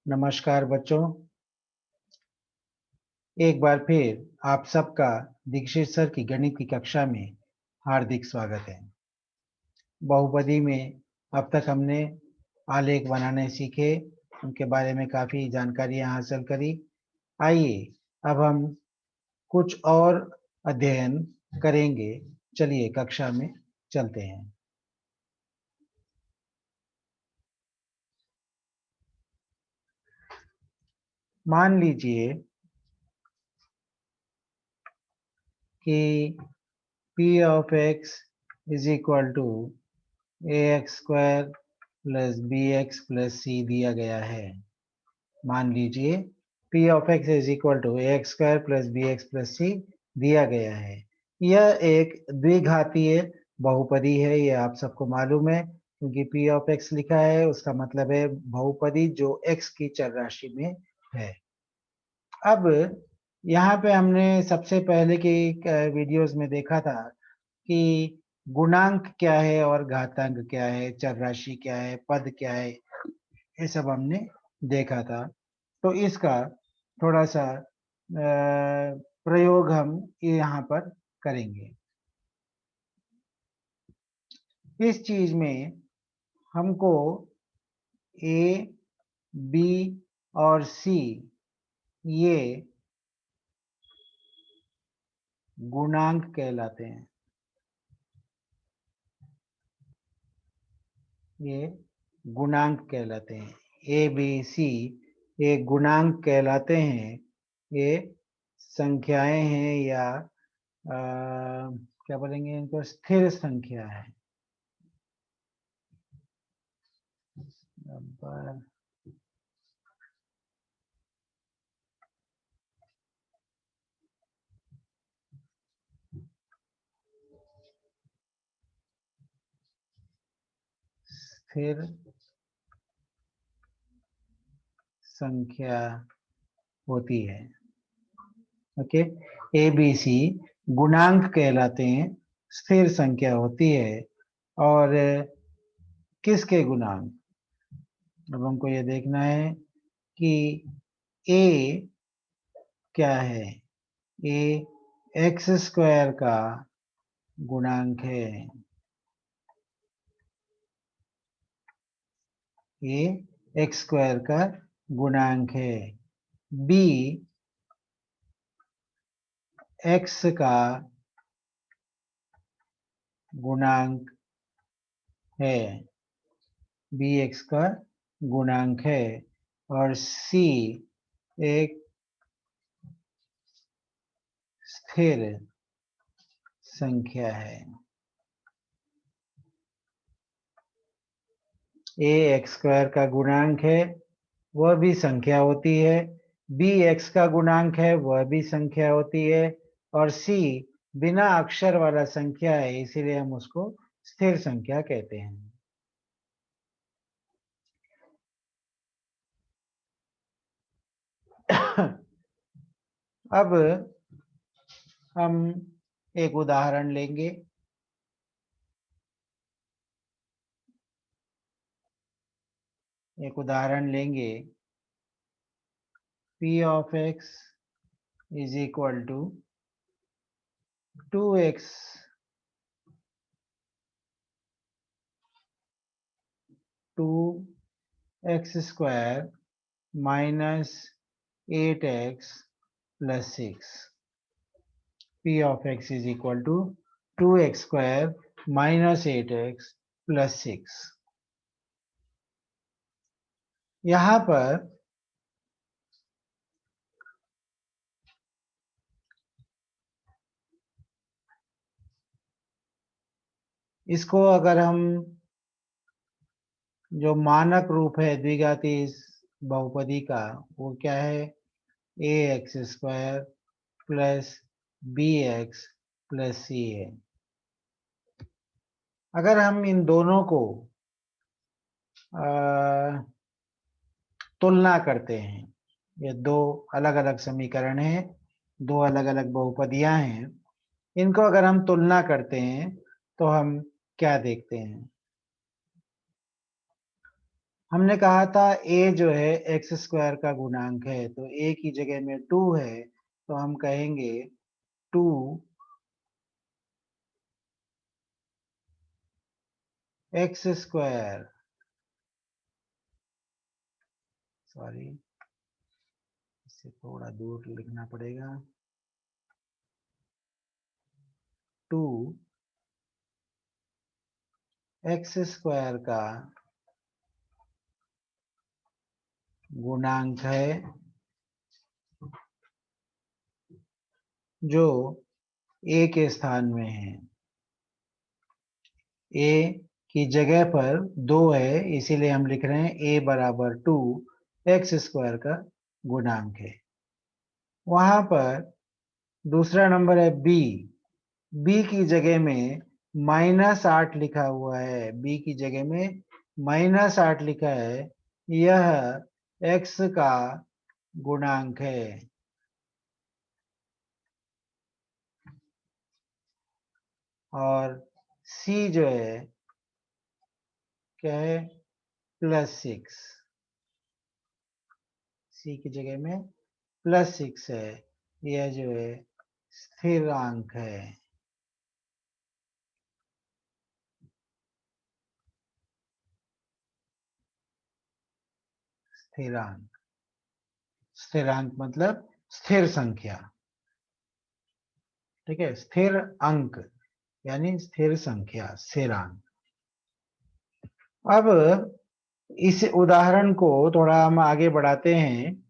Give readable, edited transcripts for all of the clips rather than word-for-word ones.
नमस्कार बच्चों, एक बार फिर आप सबका दीक्षित सर की गणित की कक्षा में हार्दिक स्वागत है। बहुपदी में अब तक हमने आलेख बनाने सीखे, उनके बारे में काफ़ी जानकारियां हासिल करी। आइए अब हम कुछ और अध्ययन करेंगे। चलिए कक्षा में चलते हैं। मान लीजिए कि P of x is equal to ax² plus bx plus c दिया गया है। मान लीजिए P of x is equal to ax² plus bx plus c दिया गया है। यह एक द्विघातीय बहुपदी है, यह आप सबको मालूम है, क्योंकि P of x लिखा है, उसका मतलब है बहुपदी जो x की चर राशि में है। अब यहाँ पे हमने सबसे पहले की वीडियोस में देखा था कि गुणांक क्या है और घातांक क्या है, चर राशि क्या है, पद क्या है, ये सब हमने देखा था। तो इसका थोड़ा सा प्रयोग हम यहाँ पर करेंगे। इस चीज में हमको ए, बी और सी ये गुणांक कहलाते हैं। ये गुणांक कहलाते हैं। ए, बी, सी ये गुणांक कहलाते हैं। ये संख्याएं हैं या क्या बोलेंगे इनको, स्थिर संख्या है। नंबर स्थिर संख्या होती है। ओके, ए बी सी गुणांक कहलाते हैं, स्थिर संख्या होती है। और किसके गुणांक? अब हमको ये देखना है कि ए क्या है। ए x² का गुणांक है। ये x² का गुणांक है। बी x का गुणांक है। बी x का गुणांक है। और सी एक स्थिर संख्या है। ए x² का गुणांक है, वह भी संख्या होती है। बी x का गुणांक है, वह भी संख्या होती है। और सी बिना अक्षर वाला संख्या है, इसीलिए हम उसको स्थिर संख्या कहते हैं। अब हम एक उदाहरण लेंगे। P of x is equal to 2x two x square minus 8x plus 6। P of x is equal to 2x square minus 8x plus 6। यहाँ पर इसको अगर हम जो मानक रूप है द्विघाती बहुपदी का, वो क्या है? ax² plus bx plus c है। अगर हम इन दोनों को तुलना करते हैं, ये दो अलग अलग समीकरण हैं, दो अलग अलग बहुपदियां हैं, इनको अगर हम तुलना करते हैं तो हम क्या देखते हैं? हमने कहा था a जो है एक्स स्क्वायर का गुणांक है, तो a की जगह में 2 है, तो हम कहेंगे 2 एक्स स्क्वायर, सॉरी इसे थोड़ा दूर लिखना पड़ेगा, 2 एक्स स्क्वायर का गुणांक है जो a के स्थान में है। a की जगह पर 2 है, इसीलिए हम लिख रहे हैं a बराबर 2 एक्स स्क्वायर का गुणांक है। वहां पर दूसरा नंबर है b। b की जगह में -8 लिखा हुआ है, b की जगह में -8 लिखा है, यह x का गुणांक है। और c जो है क्या है, +6, c की जगह में +6 है, यह जो है स्थिरांक है। स्थिरांक, स्थिरांक मतलब स्थिर संख्या, ठीक है, स्थिर अंक यानी स्थिर संख्या, स्थिरांक। अब इस उदाहरण को थोड़ा हम आगे बढ़ाते हैं।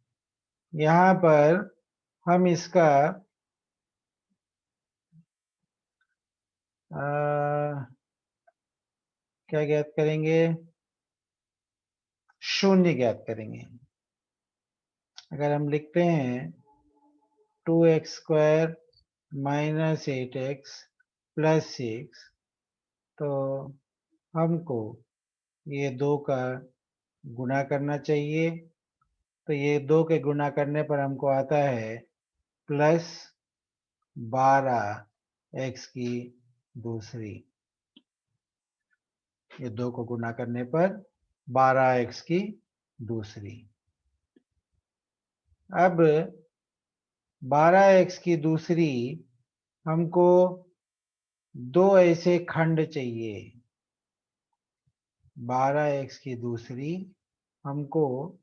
यहाँ पर हम इसका क्या ज्ञात करेंगे, शून्य ज्ञात करेंगे। अगर हम लिखते हैं 2x² -8x +6, तो हमको ये 2 का गुणा करना चाहिए। तो ये 2 के गुणा करने पर हमको आता है +12x की दूसरी। ये 2 को गुणा करने पर 12x की दूसरी। अब 12x की दूसरी हमको 2 ऐसे खंड चाहिए। 12x की दूसरी हमको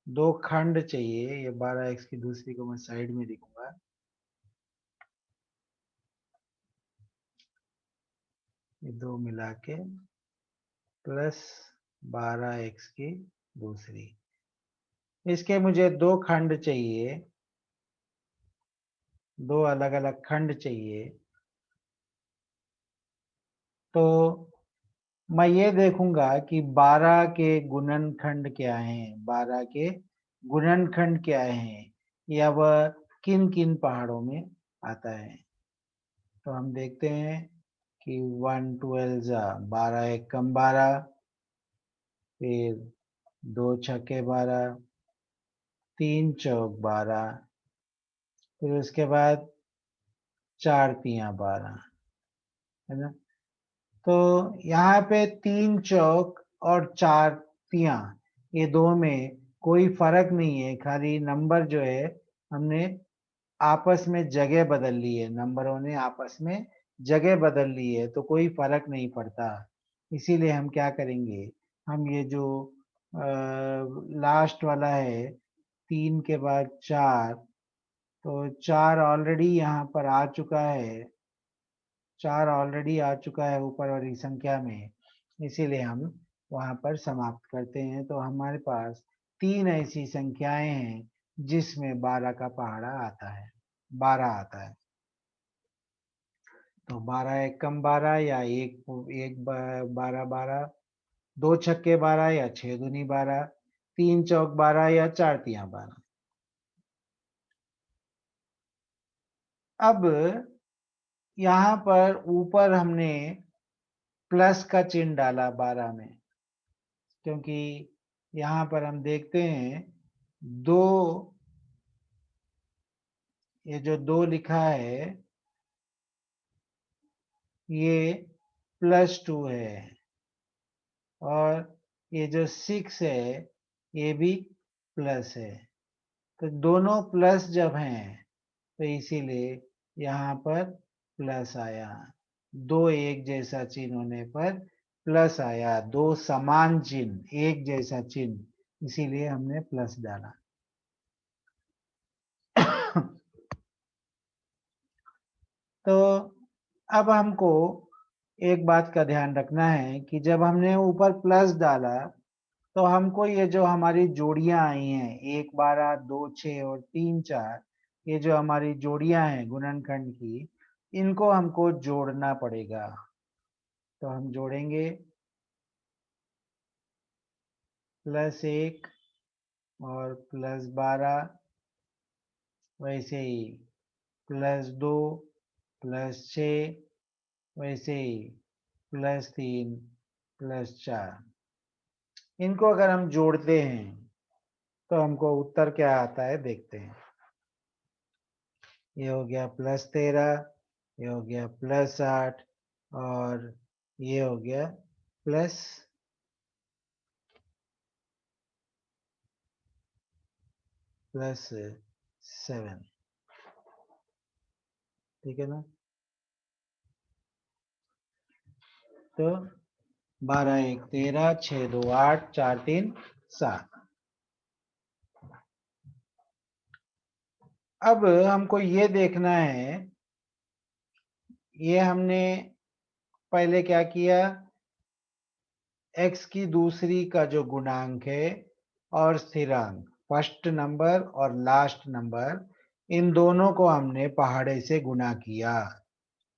2 खंड चाहिए। ये 12x की दूसरी को मैं साइड में लिखूंगा। ये 2 मिला के +12x की दूसरी, इसके मुझे 2 खंड चाहिए, 2 अलग अलग खंड चाहिए। तो मैं ये देखूंगा कि 12 के गुणनखंड क्या हैं, 12 के गुणनखंड क्या हैं, या वह किन किन पहाड़ों में आता है। तो हम देखते हैं कि 1 12 जा 12, 1 कम 12, फिर 2 छक्के 12, 3 चौक 12, फिर उसके बाद 4 तियां 12, है ना। तो यहाँ पे 3 चौक और 4 तियां, ये दो में कोई फर्क नहीं है, खाली नंबर जो है हमने आपस में जगह बदल ली है, नंबरों ने आपस में जगह बदल ली है, तो कोई फर्क नहीं पड़ता। इसीलिए हम क्या करेंगे, हम ये जो लास्ट वाला है 3 के बाद 4, तो 4 ऑलरेडी यहाँ पर आ चुका है, 4 ऑलरेडी आ चुका है ऊपर वाली संख्या में, इसीलिए हम वहां पर समाप्त करते हैं। तो हमारे पास 3 ऐसी संख्याएं हैं जिसमें 12 का पहाड़ा आता है, 12 आता है। तो 12 एक कम 12, या एक एक 12 12, 2 छक्के 12 या 6 दूनी 12, 3 चौक 12 या 4 तियां 12। अब यहाँ पर ऊपर हमने प्लस का चिन्ह डाला 12 में, क्योंकि यहाँ पर हम देखते हैं 2, ये जो 2 लिखा है ये +2 है, और ये जो 6 है ये भी प्लस है, तो दोनों प्लस जब हैं तो इसीलिए यहाँ पर प्लस आया। दो एक जैसा चिन्ह होने पर प्लस आया, दो समान चिन्ह एक जैसा चिन्ह, इसीलिए हमने प्लस डाला। तो अब हमको एक बात का ध्यान रखना है कि जब हमने ऊपर प्लस डाला तो हमको ये जो हमारी जोड़ियां आई हैं 1 12 2 6 और 3 4, ये जो हमारी जोड़ियां हैं गुणनखंड की, इनको हमको जोड़ना पड़ेगा। तो हम जोड़ेंगे +1 और +12, वैसे ही +2 +6, वैसे ही +3 +4। इनको अगर हम जोड़ते हैं तो हमको उत्तर क्या आता है देखते हैं। ये हो गया +13, ये हो गया +8 और ये हो गया +7। ठीक है ना। तो 12 1 13, 6 2 8, 4 3 7। अब हमको ये देखना है, ये हमने पहले क्या किया, x की दूसरी का जो गुणांक है और स्थिरांक, फर्स्ट नंबर और लास्ट नंबर, इन दोनों को हमने पहाड़े से गुणा किया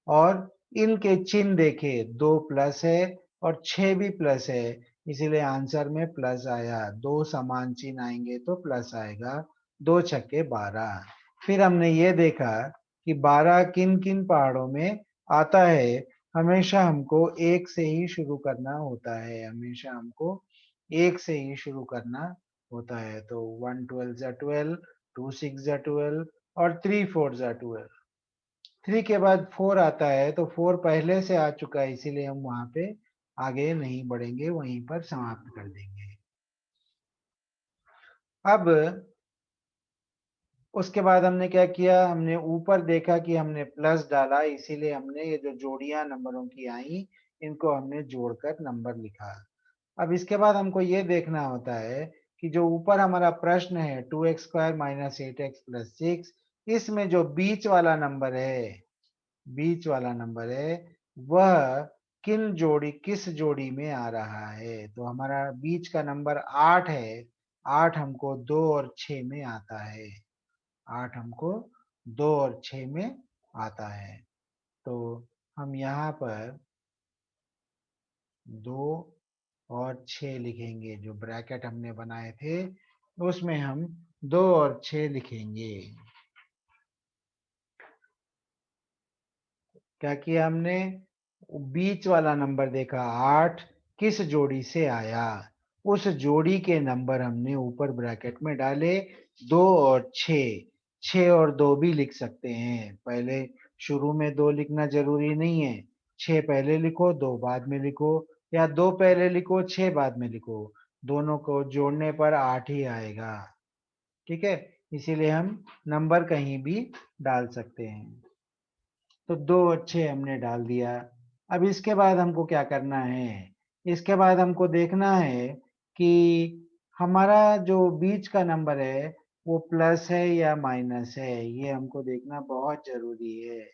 और इनके चिन्ह देखे, 2 प्लस है और 6 भी प्लस है, इसीलिए आंसर में प्लस आया। दो समान चिन्ह आएंगे तो प्लस आएगा। 2 छक्के 12। फिर हमने ये देखा कि 12 किन किन पहाड़ों में आता है। हमेशा हमको एक से ही शुरू करना होता है, हमेशा हमको एक से ही शुरू करना होता है। तो 1 12 जा 12, 2 6 जा 12 और 3 4 जा 12। 3 के बाद 4 आता है तो 4 पहले से आ चुका है, इसीलिए हम वहां पे आगे नहीं बढ़ेंगे, वहीं पर समाप्त कर देंगे। अब उसके बाद हमने क्या किया, हमने ऊपर देखा कि हमने प्लस डाला, इसीलिए हमने ये जो जोड़ियां नंबरों की आई इनको हमने जोड़कर नंबर लिखा। अब इसके बाद हमको ये देखना होता है कि जो ऊपर हमारा प्रश्न है 2x² - 8x + 6, इसमें जो बीच वाला नंबर है, बीच वाला नंबर है वह किस जोड़ी में आ रहा है। तो हमारा बीच का नंबर 8 है। 8 हमको 2 और 6 में आता है। 8 हमको 2 और 6 में आता है। तो हम यहाँ पर 2 और 6 लिखेंगे, जो ब्रैकेट हमने बनाए थे उसमें हम 2 और 6 लिखेंगे। क्या किया हमने, बीच वाला नंबर देखा 8 किस जोड़ी से आया, उस जोड़ी के नंबर हमने ऊपर ब्रैकेट में डाले। 2 और 6, 6 और 2 भी लिख सकते हैं, पहले शुरू में 2 लिखना जरूरी नहीं है। 6 पहले लिखो 2 बाद में लिखो, या 2 पहले लिखो 6 बाद में लिखो, दोनों को जोड़ने पर 8 ही आएगा। ठीक है, इसीलिए हम नंबर कहीं भी डाल सकते हैं। तो 2 और 6 हमने डाल दिया। अब इसके बाद हमको क्या करना है, इसके बाद हमको देखना है कि हमारा जो बीच का नंबर है वो प्लस है या माइनस है, ये हमको देखना बहुत जरूरी है।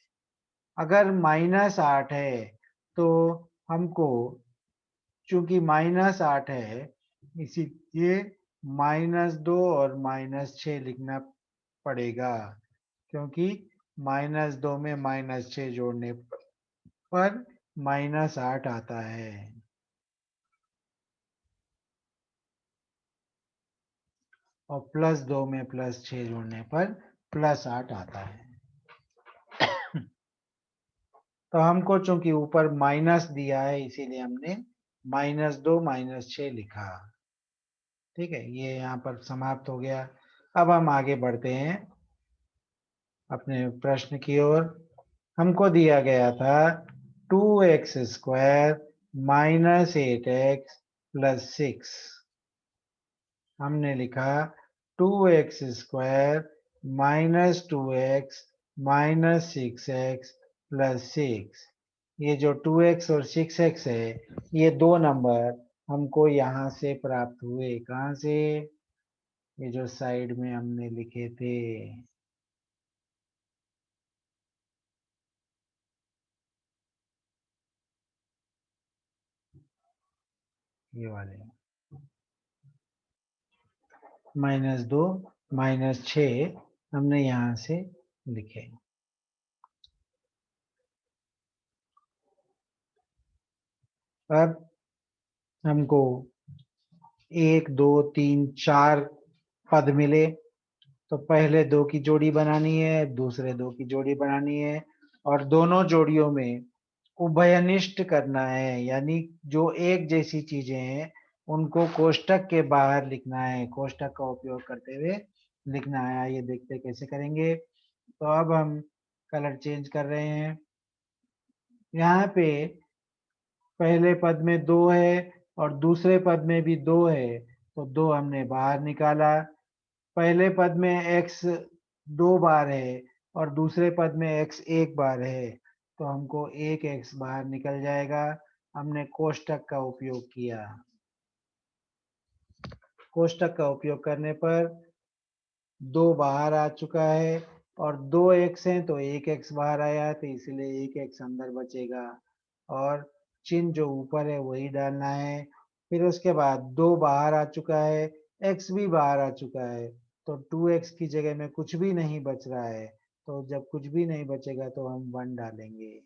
अगर -8 है तो हमको, चूंकि -8 है इसीलिए -2 और -6 लिखना पड़ेगा, क्योंकि -2 में -6 जोड़ने पर -8 आता है। और +2 में +6 जोड़ने पर +8 आता है। तो हमको चूंकि ऊपर माइनस दिया है इसीलिए हमने -2 -6 लिखा। ठीक है, ये यहाँ पर समाप्त हो गया। अब हम आगे बढ़ते हैं अपने प्रश्न की ओर। हमको दिया गया था 2x² - 8x प्लस 6। हमने लिखा 2x² minus 2x minus 6x plus 6। ये जो 2x और 6x है, ये दो नंबर हमको यहाँ से प्राप्त हुए। कहाँ से? ये जो साइड में हमने लिखे थे, ये वाले -2 -6 हमने यहाँ से लिखे। अब हमको 1 2 3 4 पद मिले, तो पहले दो की जोड़ी बनानी है, दूसरे दो की जोड़ी बनानी है, और दोनों जोड़ियों में उभयनिष्ठ करना है, यानी जो एक जैसी चीजें हैं उनको कोष्टक के बाहर लिखना है, कोष्टक का उपयोग करते हुए लिखना है। आइए देखते कैसे करेंगे। तो अब हम कलर चेंज कर रहे हैं। यहाँ पे पहले पद में 2 है और दूसरे पद में भी 2 है, तो 2 हमने बाहर निकाला। पहले पद में x 2 बार है और दूसरे पद में x 1 बार है, तो हमको एक x बाहर निकल जाएगा। हमने कोष्टक का उपयोग किया। कोष्टक का उपयोग करने पर 2 बाहर आ चुका है और 2 x हैं तो एक x बाहर आया, तो इसलिए एक x अंदर बचेगा और चिन्ह जो ऊपर है वही डालना है। फिर उसके बाद 2 बाहर आ चुका है, x भी बाहर आ चुका है, तो 2x की जगह में कुछ भी नहीं बच रहा है। तो जब कुछ भी नहीं बचेगा तो हम 1 डालेंगे।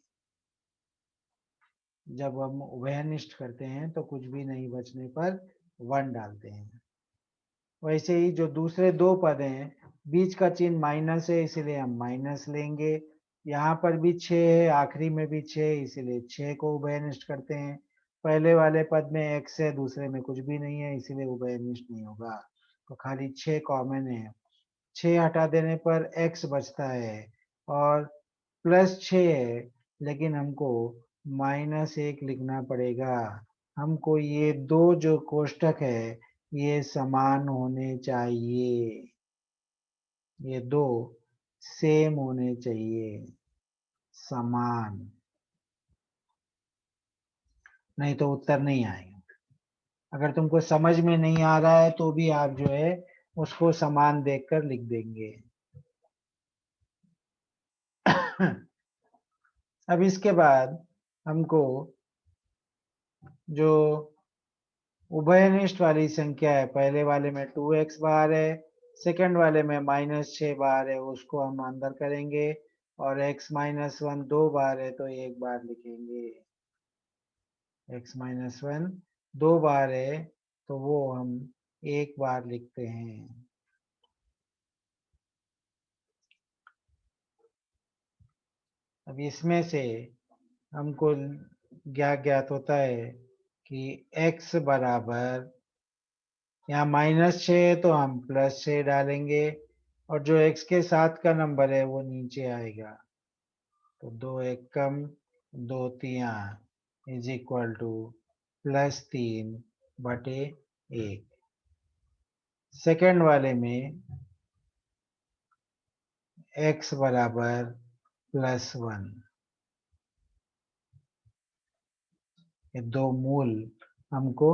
जब हम उभयनिष्ठ करते हैं तो कुछ भी नहीं बचने पर 1 डालते हैं। वैसे ही जो दूसरे दो पद हैं, बीच का चिन्ह माइनस है, इसलिए हम माइनस लेंगे। यहाँ पर भी 6 है, आखिरी में भी 6, इसलिए 6 को उभयनिष्ठ करते हैं। पहले वाले पद में x है, दूसरे में कुछ भी नहीं है, इसलिए उभयनिष्ठ नहीं होगा, तो खाली 6 कॉमन है। 6 हटा देने पर x बचता है और प्लस 6 है, लेकिन हमको -1 लिखना पड़ेगा। हमको ये दो जो कोष्टक है ये समान होने चाहिए, ये दो सेम होने चाहिए, समान, नहीं तो उत्तर नहीं आएगा। अगर तुमको समझ में नहीं आ रहा है तो भी आप जो है उसको समान देखकर लिख देंगे। अब इसके बाद हमको जो उभयनिष्ठ वाली संख्या है, पहले वाले में 2x बार है, सेकंड वाले में -6 बार है, उसको हम अंदर करेंगे, और x-1 2 बार है तो एक बार लिखेंगे। x-1 2 बार है तो वो हम एक बार लिखते हैं। अब इसमें से हमको क्या ज्ञात होता है कि x बराबर, यहाँ -6 है तो हम +6 डालेंगे, और जो x के साथ का नंबर है वो नीचे आएगा, तो 2 एक कम 2 तिया इज इक्वल टू +3 बटे 1। सेकेंड वाले में x बराबर +1। ये दो मूल हमको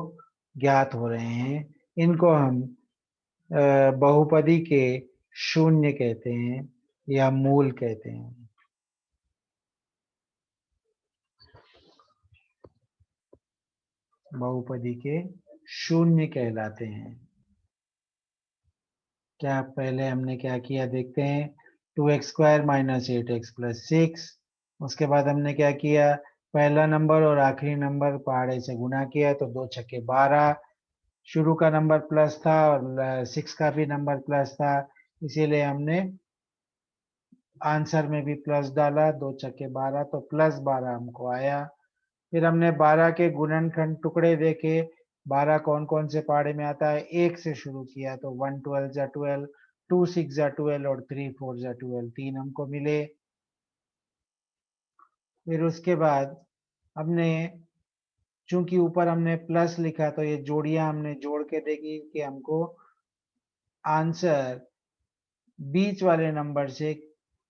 ज्ञात हो रहे हैं। इनको हम बहुपदी के शून्य कहते हैं या मूल कहते हैं। बहुपदी के शून्य कहलाते हैं। क्या पहले हमने क्या किया देखते हैं। 2x² minus 8x plus 6। उसके बाद हमने क्या किया, पहला नंबर और आखिरी नंबर पहाड़े से गुणा किया, तो 2 छक्के 12। शुरू का नंबर प्लस था और 6 का भी नंबर प्लस था, इसीलिए हमने आंसर में भी प्लस डाला। 2 छक्के 12, तो +12 हमको आया। फिर हमने 12 के गुणनखंड टुकड़े देखे, 12 कौन कौन से पहाड़े में आता है, 1 से शुरू किया, तो 1 12 जा 12, 2 6 जा 12 और 3 4 जा 12, 3 हमको मिले। फिर उसके बाद हमने चूंकि ऊपर हमने प्लस लिखा तो ये जोड़ियां हमने जोड़ के देखी कि हमको आंसर बीच वाले नंबर से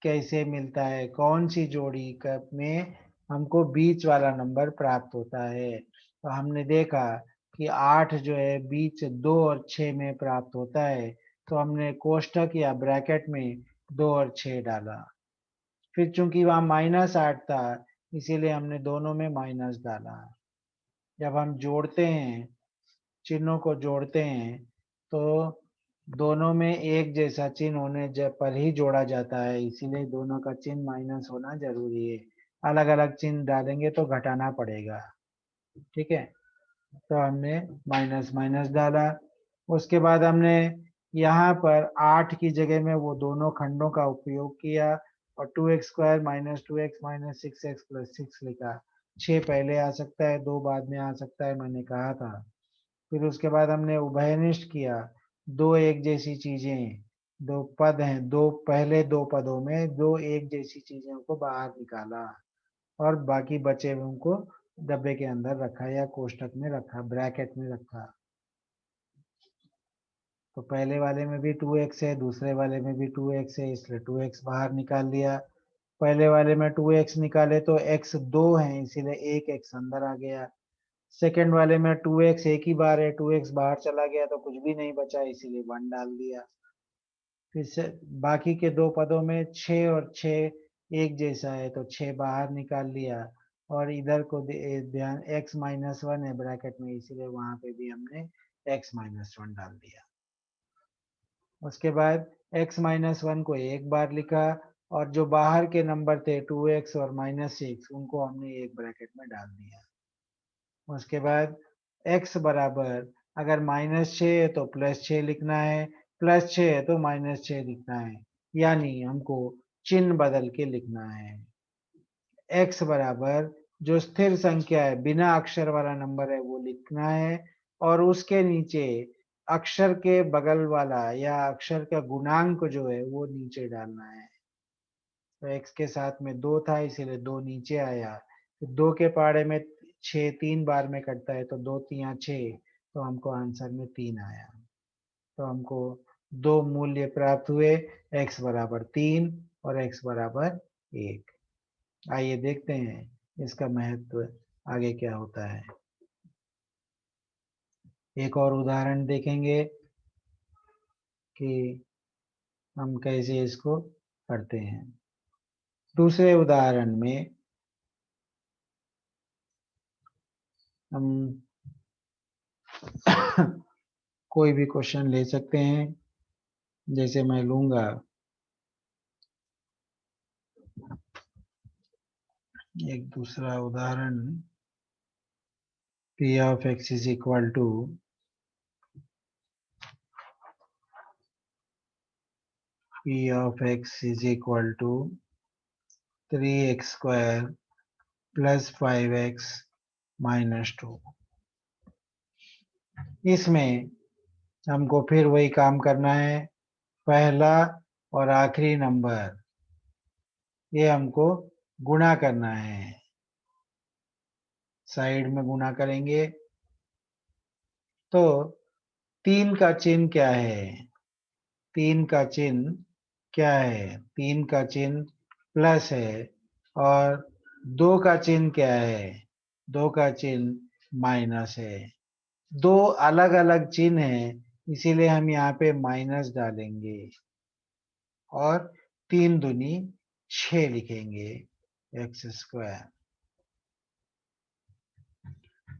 कैसे मिलता है, कौन सी जोड़ी में हमको बीच वाला नंबर प्राप्त होता है। तो हमने देखा कि 8 जो है बीच 2 और 6 में प्राप्त होता है, तो हमने कोष्ठक या ब्रैकेट में 2 और 6 डाला। फिर चूंकि वहां -8 था, इसीलिए हमने दोनों में माइनस डाला। जब हम जोड़ते हैं, चिन्हों को जोड़ते हैं, तो दोनों में एक जैसा चिन्ह होने पर ही जोड़ा जाता है, इसीलिए दोनों का चिन्ह माइनस होना जरूरी है। अलग अलग चिन्ह डालेंगे तो घटाना पड़ेगा। ठीक है, तो हमने माइनस माइनस डाला। उसके बाद हमने यहाँ पर 8 की जगह में वो दोनों खंडों का उपयोग किया और 2x² - 2x - 6x + 6 लिखा। 6 पहले आ सकता है, 2 बाद में आ सकता है, मैंने कहा था। फिर उसके बाद हमने उभयनिष्ठ किया। दो एक जैसी चीजें, दो पद हैं, दो पहले दो पदों में दो एक जैसी चीजों को बाहर निकाला और बाकी बचे हुए को डब्बे के अंदर रखा या कोष्टक में रखा, ब्रैकेट में रखा। तो पहले वाले में भी 2x है, दूसरे वाले में भी 2x है, इसलिए 2x बाहर निकाल लिया। पहले वाले में 2x निकाले तो x 2 है, इसीलिए एक x अंदर आ गया। सेकंड वाले में 2x एक ही बार है, 2x बाहर चला गया तो कुछ भी नहीं बचा, इसीलिए 1 डाल दिया। फिर से बाकी के दो पदों में 6 और 6 एक जैसा है, तो 6 बाहर निकाल लिया। और इधर को ध्यान x-1 है ब्रैकेट में, इसीलिए वहां पे भी हमने x-1 डाल दिया। उसके बाद x-1 को एक बार लिखा और जो बाहर के नंबर थे 2x और -6 उनको हमने एक ब्रैकेट में डाल दिया। उसके बाद x बराबर, अगर -6 है तो +6 लिखना है, +6 है तो -6 लिखना है, यानी हमको चिन्ह बदल के लिखना है। x बराबर जो स्थिर संख्या है, बिना अक्षर वाला नंबर है, वो लिखना है और उसके नीचे अक्षर के बगल वाला या अक्षर का गुणांक जो है वो नीचे डालना है। तो x के साथ में 2 था, इसीलिए 2 नीचे आया। तो 2 के पहाड़े में 6 3 बार में कटता है, तो 2 3 6, तो हमको आंसर में 3 आया। तो हमको दो मूल्य प्राप्त हुए, x बराबर 3 और x बराबर 1। आइए देखते हैं इसका महत्व आगे क्या होता है। एक और उदाहरण देखेंगे कि हम कैसे इसको करते हैं। दूसरे उदाहरण में हम कोई भी क्वेश्चन ले सकते हैं, जैसे मैं लूंगा एक दूसरा उदाहरण, p of x is equal to p of x is equal to 3x² plus 5x minus 2। इसमें हमको फिर वही काम करना है, पहला और आखिरी नंबर ये हमको गुणा करना है। साइड में गुणा करेंगे तो 3 का चिन्ह क्या है, 3 का चिन्ह क्या है, 3 का चिन्ह प्लस है और 2 का चिन्ह क्या है, 2 का चिन्ह माइनस है। दो अलग अलग चिन्ह है, इसीलिए हम यहाँ पे माइनस डालेंगे और 3 दूनी 6 लिखेंगे x²,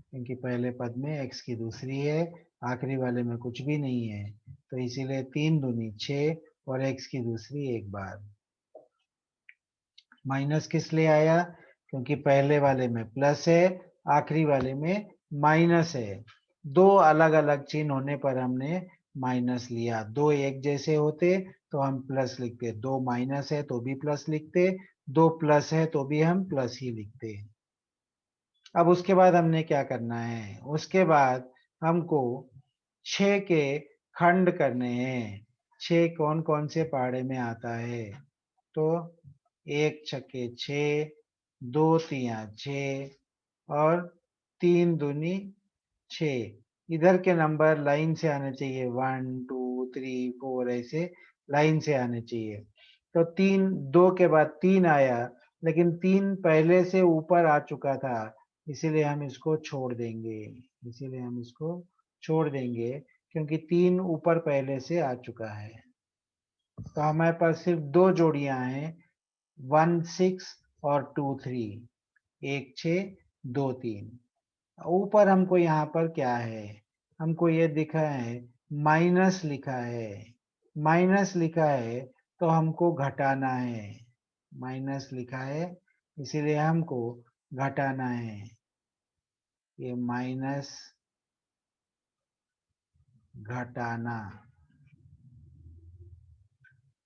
क्योंकि पहले पद में x की दूसरी है, आखिरी वाले में कुछ भी नहीं है, तो इसीलिए 3 दूनी 6 और x की दूसरी एक बार। माइनस किस लिए आया, क्योंकि पहले वाले में प्लस है, आखिरी वाले में माइनस है। दो अलग अलग चिन्ह होने पर हमने माइनस लिया। दो एक जैसे होते तो हम प्लस लिखते, दो माइनस है तो भी प्लस लिखते, दो प्लस है तो भी हम प्लस ही लिखते। अब उसके बाद हमने क्या करना है, उसके बाद हमको 6 के खंड करने हैं। 6 कौन कौन से पहाड़े में आता है, तो 1 छक्के 6, 2 तिया 6 और 3 दूनी 6, इधर के नंबर लाइन से आने चाहिए, 1 2 3 4 ऐसे लाइन से आने चाहिए। तो 3, 2 के बाद 3 आया, लेकिन 3 पहले से ऊपर आ चुका था, इसीलिए हम इसको छोड़ देंगे, इसीलिए हम इसको छोड़ देंगे, क्योंकि 3 ऊपर पहले से आ चुका है। तो हमारे पास सिर्फ 2 जोड़ियां हैं, 1 6 और 2 3, 1 6 2 3। ऊपर हमको यहाँ पर क्या है, हमको ये दिखा है माइनस लिखा है, माइनस लिखा है तो हमको घटाना है, माइनस लिखा है इसीलिए हमको घटाना है, ये माइनस घटाना।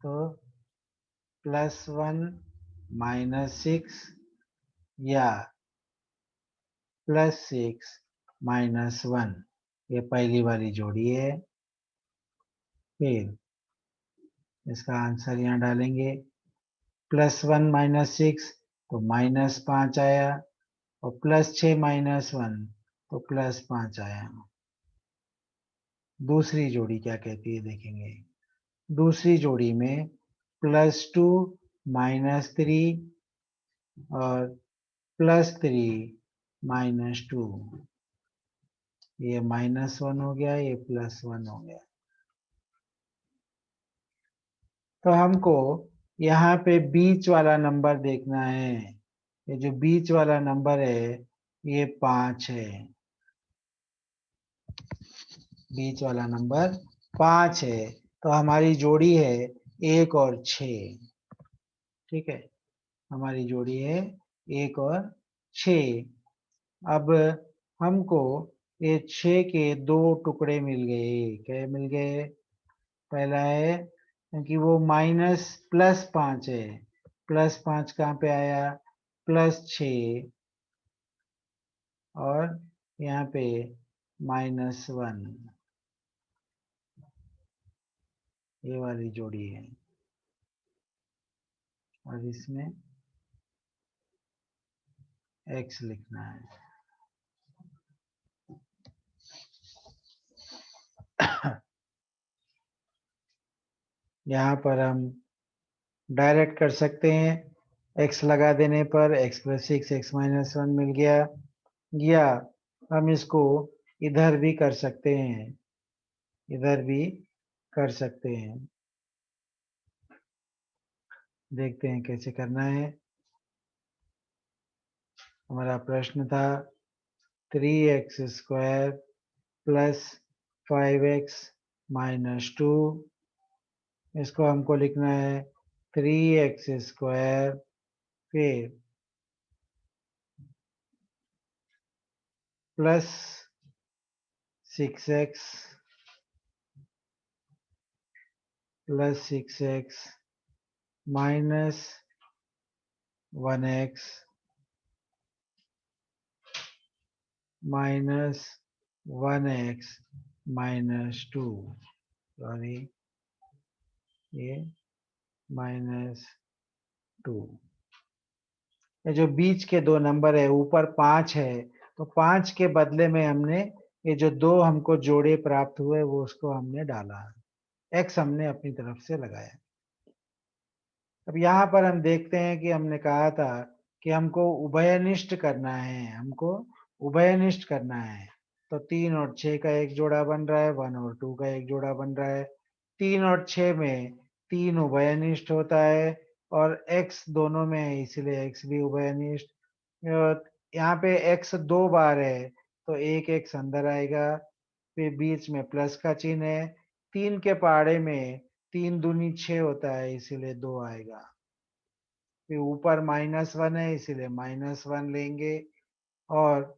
तो +1 -6 या +6 -1, ये पहली वाली जोड़ी है। फिर इसका आंसर यहाँ डालेंगे, +1 -6 तो -5 आया, और +6 -1 तो +5 आया। दूसरी जोड़ी क्या कहती है देखेंगे, दूसरी जोड़ी में +2 -3 और +3 -2, ये -1 हो गया, ये +1 हो गया। तो हमको यहाँ पे बीच वाला नंबर देखना है, ये जो बीच वाला नंबर है ये 5 है, बीच वाला नंबर 5 है। तो हमारी जोड़ी है 1 और 6, ठीक है, हमारी जोड़ी है 1 और 6। अब हमको ये 6 के 2 टुकड़े मिल गए, क्या मिल गए, पहला है क्योंकि वो +5 है, +5 कहाँ पे आया, +6, और यहाँ पे -1, ये वाली जोड़ी है, और इसमें x लिखना है। यहाँ पर हम डायरेक्ट कर सकते हैं, x लगा देने पर x + 6 x - 1 मिल गया, या हम इसको इधर भी कर सकते हैं, इधर भी कर सकते हैं। देखते हैं कैसे करना है। हमारा प्रश्न था 3x² + 5x - 2, इसको हमको लिखना है 3x² फिर +6x -1x -1x -2, सॉरी ये -2। ये जो बीच के 2 नंबर है, ऊपर 5 है, तो 5 के बदले में हमने ये जो 2 हमको जोड़े प्राप्त हुए वो उसको हमने डाला, x हमने अपनी तरफ से लगाया। अब यहाँ पर हम देखते हैं कि हमने कहा था कि हमको उभयनिष्ठ करना है, हमको उभयनिष्ठ करना है। तो 3 और 6 का एक जोड़ा बन रहा है, 1 और 2 का एक जोड़ा बन रहा है। 3 और 6 में 3 उभयनिष्ठ होता है, और x दोनों में है इसलिए x भी उभयनिष्ठ। यहाँ पे x 2 बार है तो एक x अंदर आएगा, फिर बीच में प्लस का चिन्ह है, 3 के पहाड़े में 3 दूनी 6 होता है इसीलिए 2 आएगा, फिर ऊपर -1 है इसीलिए -1 लेंगे, और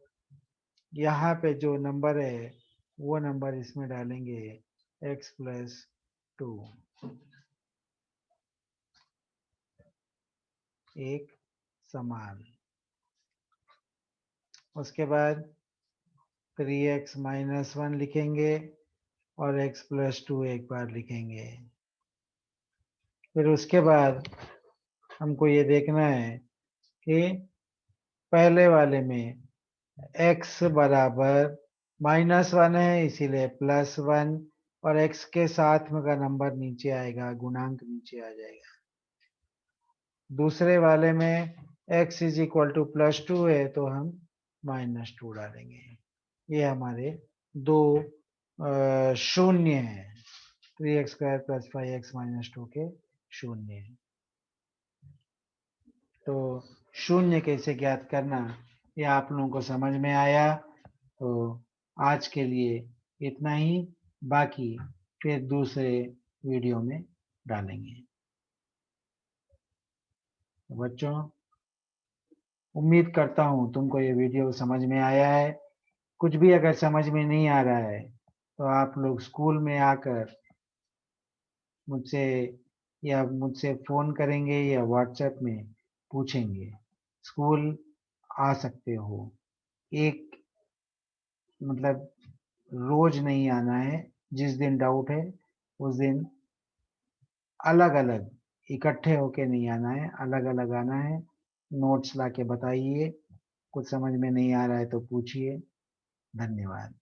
यहाँ पे जो नंबर है वो नंबर इसमें डालेंगे, x + 2, एक समान। उसके बाद 3x - 1 लिखेंगे और x + 2 एक बार लिखेंगे। फिर उसके बाद हमको ये देखना है कि पहले वाले में x बराबर -1 है इसीलिए +1, और x के साथ में का नंबर नीचे आएगा, गुणांक नीचे आ जाएगा। दूसरे वाले में x इज इक्वल टू +2 है तो हम -2 डालेंगे। ये हमारे दो शून्य है, 3x² + 5x - 2 के शून्य है। तो शून्य कैसे ज्ञात करना, ये आप लोगों को समझ में आया। तो आज के लिए इतना ही, बाकी फिर दूसरे वीडियो में डालेंगे। तो बच्चों, उम्मीद करता हूँ तुमको ये वीडियो समझ में आया है। कुछ भी अगर समझ में नहीं आ रहा है तो आप लोग स्कूल में आकर मुझसे या मुझसे फ़ोन करेंगे या व्हाट्सएप में पूछेंगे। स्कूल आ सकते हो, एक मतलब रोज नहीं आना है, जिस दिन डाउट है उस दिन अलग अलग इकट्ठे होके नहीं आना है, अलग अलग आना है। नोट्स ला के बताइए, कुछ समझ में नहीं आ रहा है तो पूछिए। धन्यवाद।